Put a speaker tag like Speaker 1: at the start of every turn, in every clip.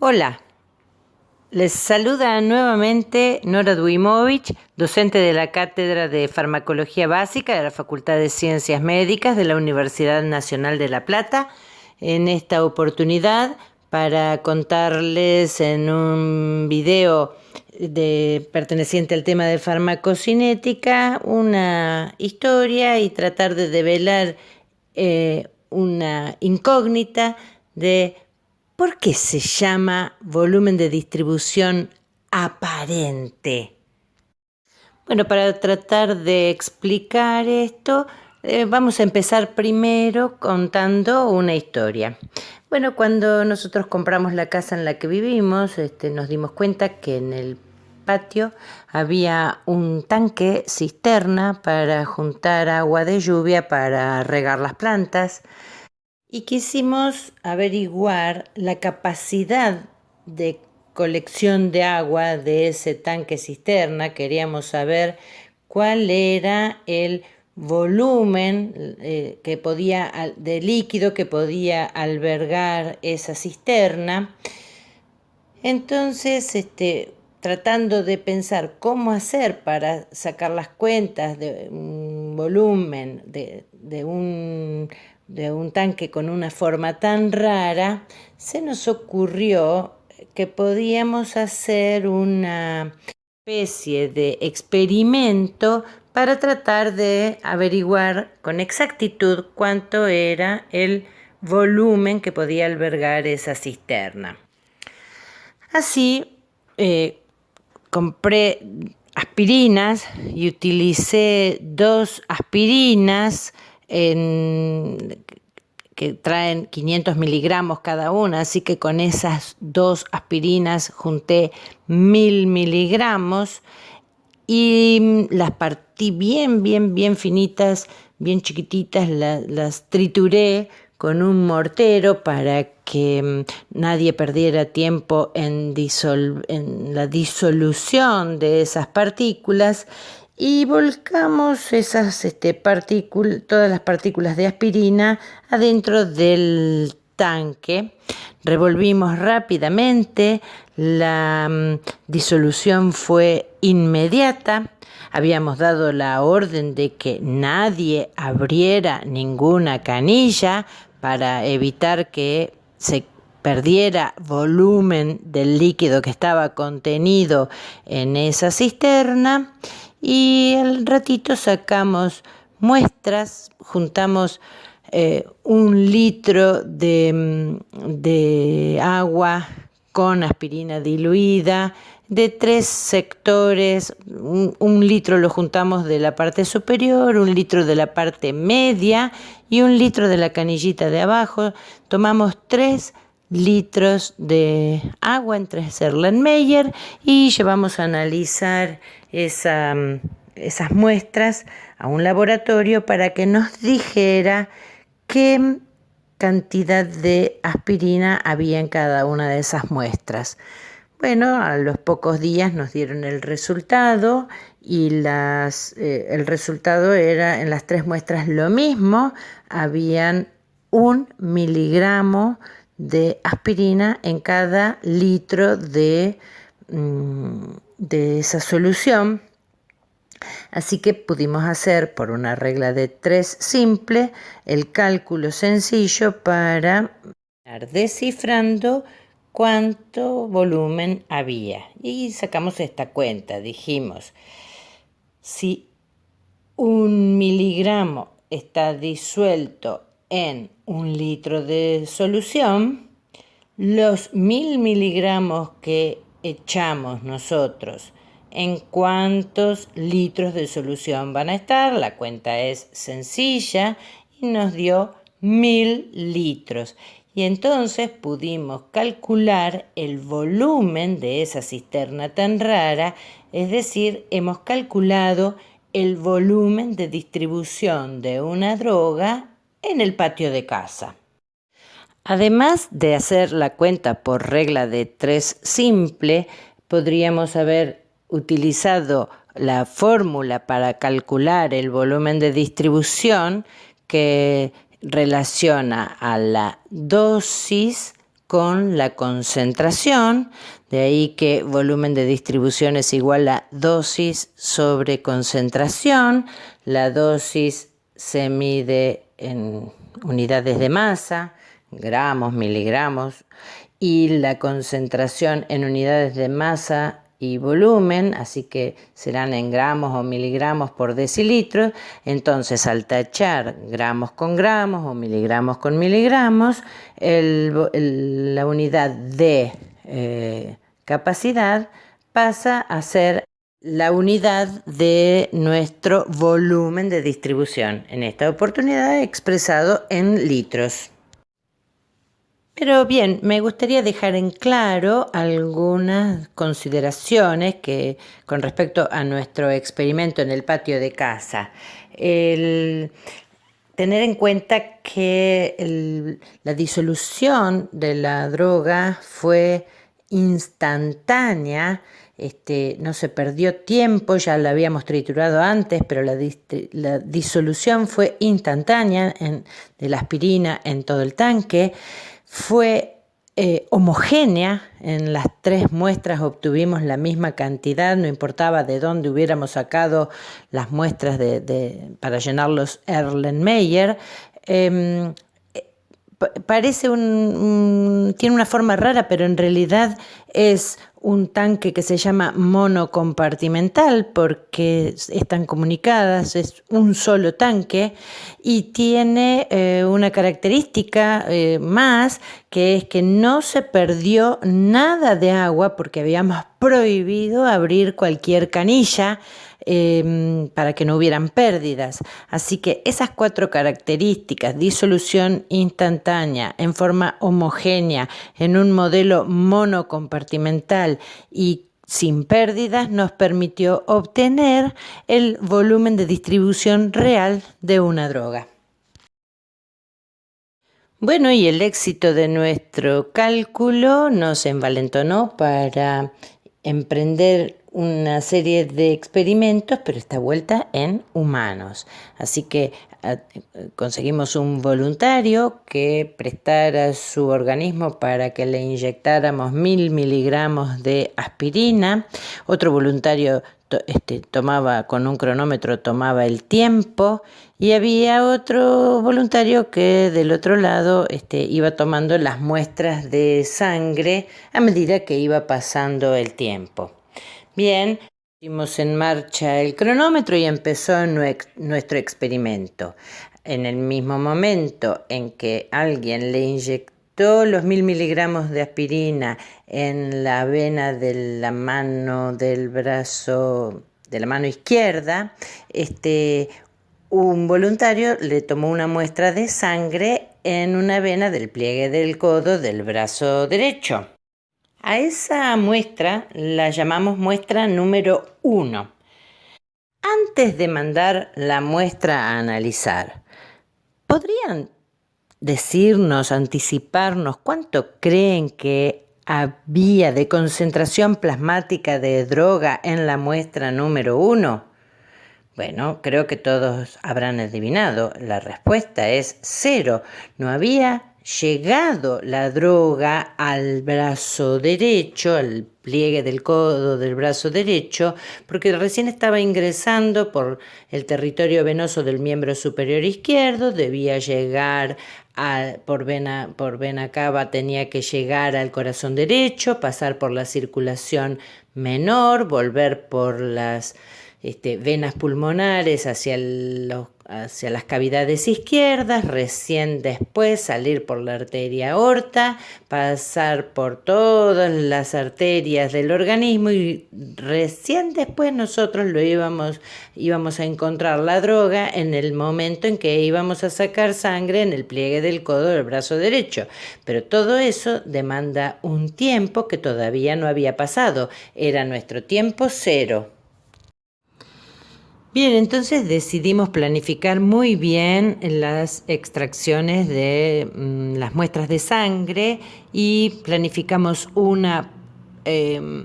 Speaker 1: Hola, les saluda nuevamente Nora Duimovich, docente de la Cátedra de Farmacología Básica de la Facultad de Ciencias Médicas de la Universidad Nacional de La Plata. En esta oportunidad, para contarles en un video perteneciente al tema de farmacocinética una historia y tratar de develar una incógnita de ¿por qué se llama volumen de distribución aparente? Bueno, para tratar de explicar esto, vamos a empezar primero contando una historia. Bueno, cuando nosotros compramos la casa en la que vivimos, nos dimos cuenta que en el patio había un tanque cisterna para juntar agua de lluvia para regar las plantas. Y quisimos averiguar la capacidad de colección de agua de ese tanque cisterna. Queríamos saber cuál era el volumen de líquido que podía albergar esa cisterna. Entonces, tratando de pensar cómo hacer para sacar las cuentas de un volumen de un tanque con una forma tan rara, se nos ocurrió que podíamos hacer una especie de experimento para tratar de averiguar con exactitud cuánto era el volumen que podía albergar esa cisterna. Así, compré aspirinas y utilicé 2 aspirinas que traen 500 miligramos cada una, así que con esas 2 aspirinas junté 1000 miligramos y las partí bien finitas, bien chiquititas, las trituré con un mortero para que nadie perdiera tiempo en la disolución de esas partículas y volcamos todas las partículas de aspirina adentro del tanque. Revolvimos rápidamente, la disolución fue inmediata. Habíamos dado la orden de que nadie abriera ninguna canilla para evitar que se perdiera volumen del líquido que estaba contenido en esa cisterna. Y al ratito sacamos muestras, juntamos 1 litro de agua con aspirina diluida de 3 sectores. 1 litro lo juntamos de la parte superior, 1 litro de la parte media y 1 litro de la canillita de abajo. Tomamos 3 litros de agua en 3 Erlenmeyer y llevamos a analizar esas muestras a un laboratorio para que nos dijera qué cantidad de aspirina había en cada una de esas muestras. Bueno, a los pocos días nos dieron el resultado y el resultado era en las 3 muestras lo mismo. Habían 1 miligramo de aspirina en cada litro de esa solución. Así que pudimos hacer, por una regla de 3 simple, el cálculo sencillo para ir descifrando cuánto volumen había. Y sacamos esta cuenta. Dijimos, si 1 miligramo está disuelto en 1 litro de solución, los 1000 miligramos que echamos nosotros, ¿en cuántos litros de solución van a estar? La cuenta es sencilla y nos dio 1000 litros. Y entonces pudimos calcular el volumen de esa cisterna tan rara, es decir, hemos calculado el volumen de distribución de una droga en el patio de casa. Además de hacer la cuenta por regla de 3 simple, podríamos haber utilizado la fórmula para calcular el volumen de distribución que relaciona a la dosis con la concentración, de ahí que volumen de distribución es igual a dosis sobre concentración. La dosis se mide en unidades de masa, gramos, miligramos, y la concentración en unidades de masa y volumen, así que serán en gramos o miligramos por decilitro. Entonces, al tachar gramos con gramos o miligramos con miligramos, la unidad de capacidad pasa a ser la unidad de nuestro volumen de distribución, en esta oportunidad expresado en litros. Pero bien, me gustaría dejar en claro algunas consideraciones con respecto a nuestro experimento en el patio de casa. Tener en cuenta que la disolución de la droga fue instantánea. No se perdió tiempo, ya la habíamos triturado antes, pero la disolución fue instantánea de la aspirina en todo el tanque. Fue homogénea, en las 3 muestras obtuvimos la misma cantidad, no importaba de dónde hubiéramos sacado las muestras para llenar los Erlenmeyer. Parece tiene una forma rara, pero en realidad es un tanque que se llama monocompartimental porque están comunicadas, es un solo tanque y tiene una característica más, que es que no se perdió nada de agua porque habíamos prohibido abrir cualquier canilla para que no hubieran pérdidas. Así que esas 4 características, disolución instantánea, en forma homogénea, en un modelo monocompartimental y sin pérdidas, nos permitió obtener el volumen de distribución real de una droga. Bueno, y el éxito de nuestro cálculo nos envalentonó para emprender una serie de experimentos, pero esta vuelta en humanos. Así que conseguimos un voluntario que prestara su organismo para que le inyectáramos 1000 miligramos de aspirina. Otro voluntario tomaba con un cronómetro, tomaba el tiempo, y había otro voluntario que del otro lado iba tomando las muestras de sangre a medida que iba pasando el tiempo. Bien, pusimos en marcha el cronómetro y empezó nuestro experimento. En el mismo momento en que alguien le inyectó los 1000 miligramos de aspirina en la vena de la mano del brazo, de la mano izquierda, un voluntario le tomó una muestra de sangre en una vena del pliegue del codo del brazo derecho. A esa muestra la llamamos muestra número 1. Antes de mandar la muestra a analizar, ¿podrían decirnos, anticiparnos cuánto creen que había de concentración plasmática de droga en la muestra número 1? Bueno, creo que todos habrán adivinado. La respuesta es 0. No había llegado la droga al brazo derecho, al pliegue del codo del brazo derecho, porque recién estaba ingresando por el territorio venoso del miembro superior izquierdo, debía llegar por vena cava, tenía que llegar al corazón derecho, pasar por la circulación menor, volver por las venas pulmonares hacia las cavidades izquierdas, recién después salir por la arteria aorta, pasar por todas las arterias del organismo y recién después nosotros íbamos a encontrar la droga en el momento en que íbamos a sacar sangre en el pliegue del codo del brazo derecho. Pero todo eso demanda un tiempo que todavía no había pasado, era nuestro tiempo 0. Bien, entonces decidimos planificar muy bien las extracciones de las muestras de sangre y planificamos una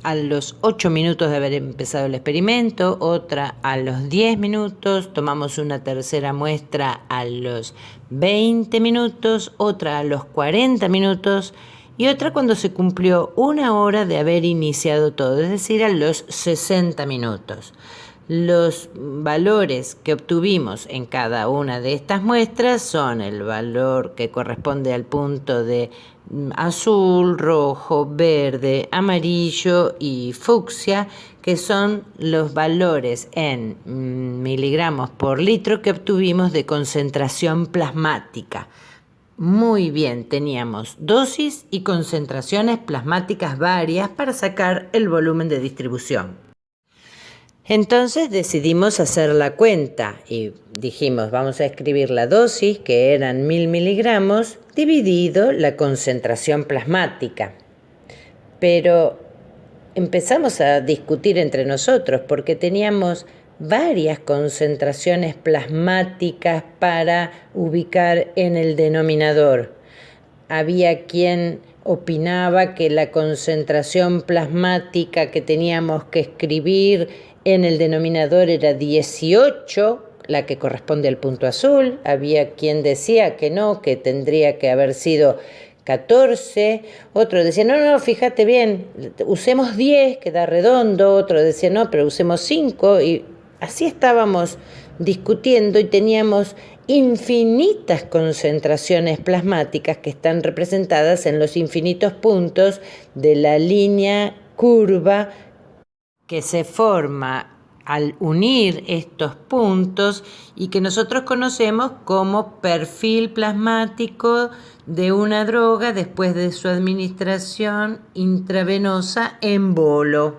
Speaker 1: a los 8 minutos de haber empezado el experimento, otra a los 10 minutos, tomamos una tercera muestra a los 20 minutos, otra a los 40 minutos y otra cuando se cumplió 1 hora de haber iniciado todo, es decir, a los 60 minutos. Los valores que obtuvimos en cada una de estas muestras son el valor que corresponde al punto de azul, rojo, verde, amarillo y fucsia, que son los valores en miligramos por litro que obtuvimos de concentración plasmática. Muy bien, teníamos dosis y concentraciones plasmáticas varias para sacar el volumen de distribución. Entonces decidimos hacer la cuenta y dijimos, vamos a escribir la dosis, que eran 1000 miligramos, dividido la concentración plasmática. Pero empezamos a discutir entre nosotros porque teníamos varias concentraciones plasmáticas para ubicar en el denominador. Había quien opinaba que la concentración plasmática que teníamos que escribir en el denominador era 18, la que corresponde al punto azul. Había quien decía que no, que tendría que haber sido 14. Otro decía, no, fíjate bien, usemos 10, queda redondo. Otro decía, no, pero usemos 5. Y así estábamos discutiendo y teníamos infinitas concentraciones plasmáticas que están representadas en los infinitos puntos de la línea curva que se forma al unir estos puntos y que nosotros conocemos como perfil plasmático de una droga después de su administración intravenosa en bolo.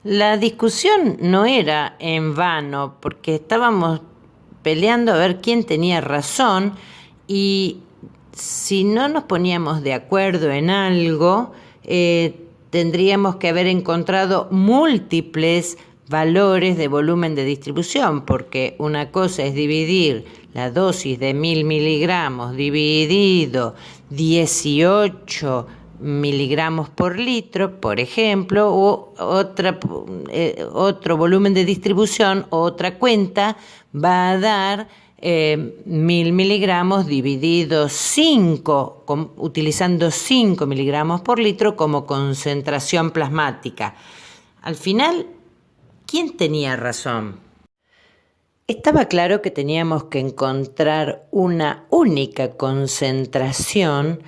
Speaker 1: La discusión no era en vano porque estábamos peleando a ver quién tenía razón y si no nos poníamos de acuerdo en algo, tendríamos que haber encontrado múltiples valores de volumen de distribución, porque una cosa es dividir la dosis de 1000 miligramos dividido 18 miligramos por litro, por ejemplo, o otro volumen de distribución o otra cuenta va a dar 1000 miligramos dividido 5, utilizando 5 miligramos por litro como concentración plasmática. Al final, ¿quién tenía razón? Estaba claro que teníamos que encontrar una única concentración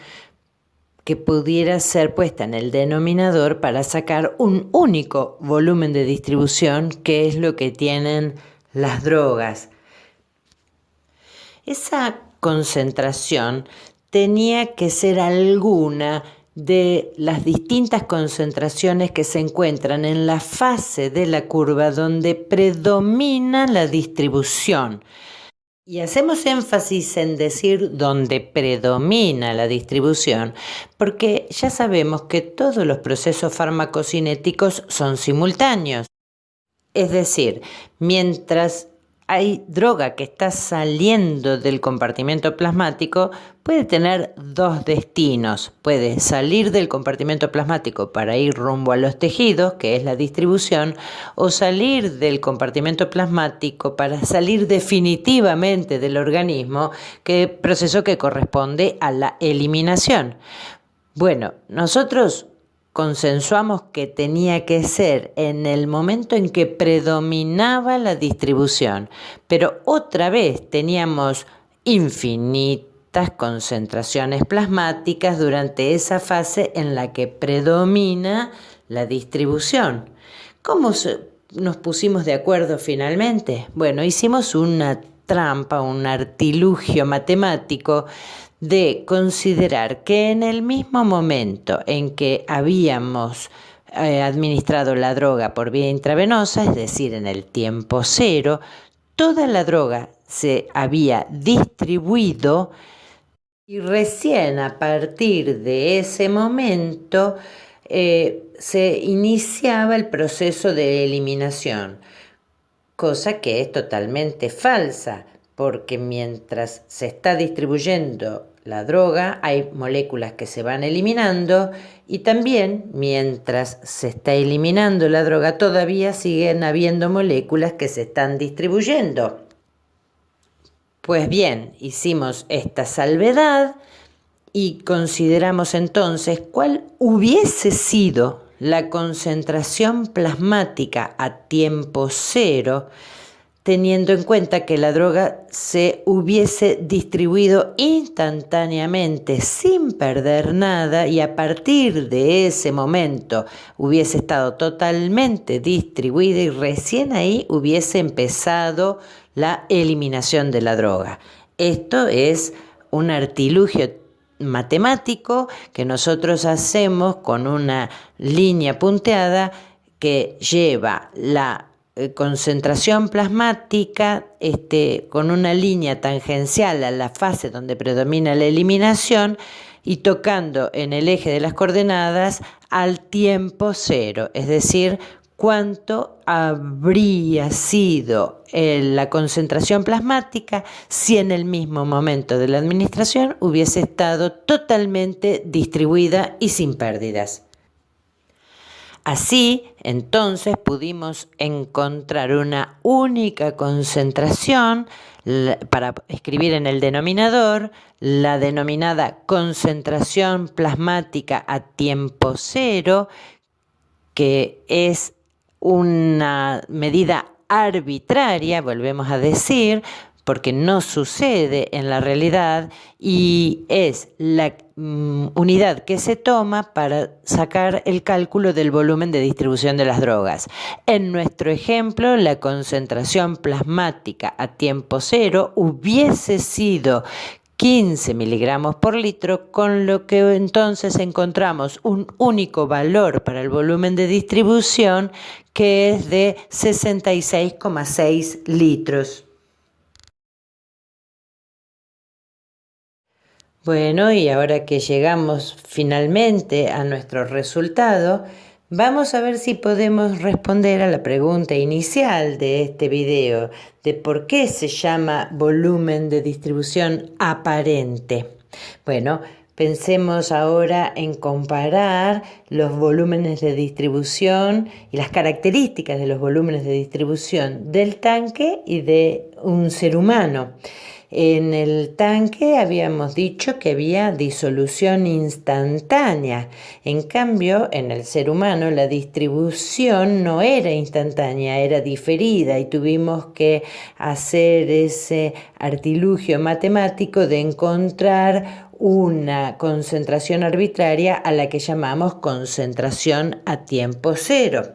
Speaker 1: que pudiera ser puesta en el denominador para sacar un único volumen de distribución, que es lo que tienen las drogas. Esa concentración tenía que ser alguna de las distintas concentraciones que se encuentran en la fase de la curva donde predomina la distribución. Y hacemos énfasis en decir donde predomina la distribución, porque ya sabemos que todos los procesos farmacocinéticos son simultáneos. Es decir, mientras hay droga que está saliendo del compartimento plasmático, puede tener dos destinos. Puede salir del compartimento plasmático para ir rumbo a los tejidos, que es la distribución, o salir del compartimento plasmático para salir definitivamente del organismo, proceso que corresponde a la eliminación. Bueno, nosotros consensuamos que tenía que ser en el momento en que predominaba la distribución, pero otra vez teníamos infinitas concentraciones plasmáticas durante esa fase en la que predomina la distribución. ¿Cómo nos pusimos de acuerdo finalmente? Bueno, hicimos una trampa, un artilugio matemático de considerar que en el mismo momento en que habíamos administrado la droga por vía intravenosa, es decir, en el tiempo cero, toda la droga se había distribuido y recién a partir de ese momento se iniciaba el proceso de eliminación, cosa que es totalmente falsa, porque mientras se está distribuyendo la droga hay moléculas que se van eliminando y también mientras se está eliminando la droga todavía siguen habiendo moléculas que se están distribuyendo. Pues bien, hicimos esta salvedad y consideramos entonces cuál hubiese sido la concentración plasmática a tiempo cero, teniendo en cuenta que la droga se hubiese distribuido instantáneamente sin perder nada y a partir de ese momento hubiese estado totalmente distribuida y recién ahí hubiese empezado la eliminación de la droga. Esto es un artilugio matemático que nosotros hacemos con una línea punteada que lleva la concentración plasmática con una línea tangencial a la fase donde predomina la eliminación y tocando en el eje de las coordenadas al tiempo cero, es decir, cuánto habría sido la concentración plasmática si en el mismo momento de la administración hubiese estado totalmente distribuida y sin pérdidas. Así, entonces, pudimos encontrar una única concentración para escribir en el denominador, la denominada concentración plasmática a tiempo cero, que es una medida arbitraria, volvemos a decir, porque no sucede en la realidad y es la unidad que se toma para sacar el cálculo del volumen de distribución de las drogas. En nuestro ejemplo, la concentración plasmática a tiempo cero hubiese sido 15 miligramos por litro, con lo que entonces encontramos un único valor para el volumen de distribución que es de 66,6 litros. Bueno, y ahora que llegamos finalmente a nuestro resultado, vamos a ver si podemos responder a la pregunta inicial de este video, de por qué se llama volumen de distribución aparente. Bueno, pensemos ahora en comparar los volúmenes de distribución y las características de los volúmenes de distribución del tanque y de un ser humano. En el tanque habíamos dicho que había disolución instantánea. En cambio, en el ser humano la distribución no era instantánea, era diferida y tuvimos que hacer ese artilugio matemático de encontrar una concentración arbitraria a la que llamamos concentración a tiempo cero.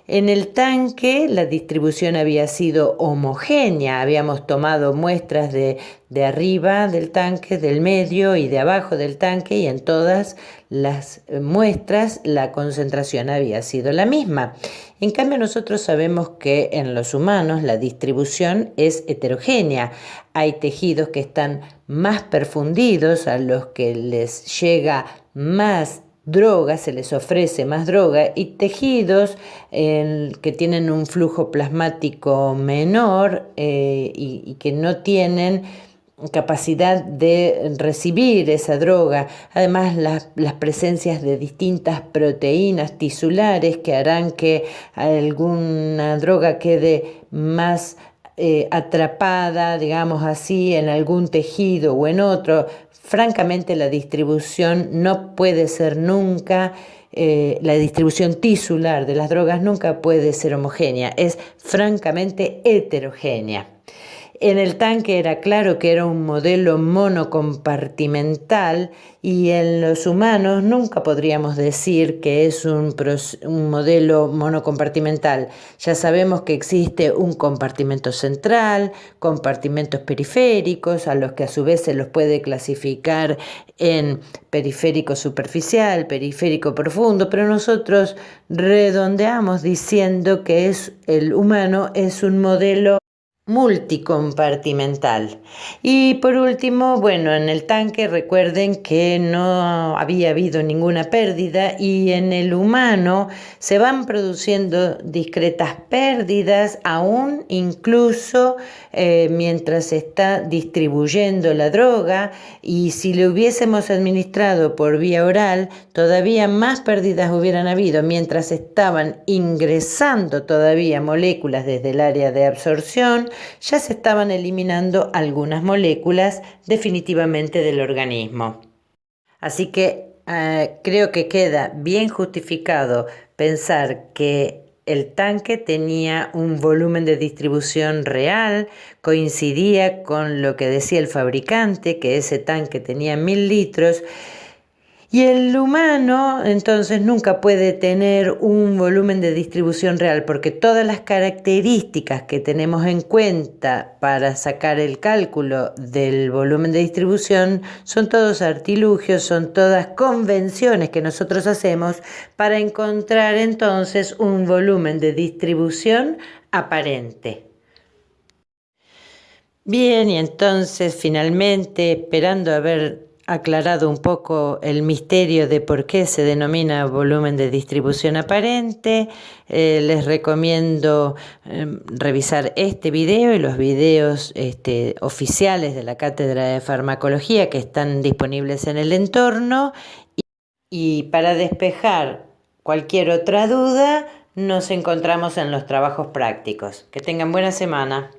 Speaker 1: En el tanque la distribución había sido homogénea, habíamos tomado muestras de arriba del tanque, del medio y de abajo del tanque y en todas las muestras la concentración había sido la misma. En cambio nosotros sabemos que en los humanos la distribución es heterogénea. Hay tejidos que están más perfundidos, a los que les llega más droga, se les ofrece más droga y tejidos que tienen un flujo plasmático menor y que no tienen capacidad de recibir esa droga. Además, las presencias de distintas proteínas tisulares que harán que alguna droga quede más atrapada, digamos así, en algún tejido o en otro. Francamente, la distribución no puede ser nunca, la distribución tisular de las drogas nunca puede ser homogénea, es francamente heterogénea. En el tanque era claro que era un modelo monocompartimental y en los humanos nunca podríamos decir que es un modelo monocompartimental. Ya sabemos que existe un compartimento central, compartimentos periféricos, a los que a su vez se los puede clasificar en periférico superficial, periférico profundo, pero nosotros redondeamos diciendo que el humano es un modelo multicompartimental. Y por último, bueno, en el tanque recuerden que no había habido ninguna pérdida y en el humano se van produciendo discretas pérdidas aún incluso mientras se está distribuyendo la droga, y si le hubiésemos administrado por vía oral todavía más pérdidas hubieran habido mientras estaban ingresando todavía moléculas desde el área de absorción. Ya se estaban eliminando algunas moléculas definitivamente del organismo. Así que creo que queda bien justificado pensar que el tanque tenía un volumen de distribución real, coincidía con lo que decía el fabricante, que ese tanque tenía 1000 litros, y el humano entonces nunca puede tener un volumen de distribución real porque todas las características que tenemos en cuenta para sacar el cálculo del volumen de distribución son todos artilugios, son todas convenciones que nosotros hacemos para encontrar entonces un volumen de distribución aparente. Bien, y entonces finalmente, esperando haber aclarado un poco el misterio de por qué se denomina volumen de distribución aparente, les recomiendo revisar este video y los videos oficiales de la Cátedra de Farmacología que están disponibles en el entorno. Y para despejar cualquier otra duda, nos encontramos en los trabajos prácticos. Que tengan buena semana.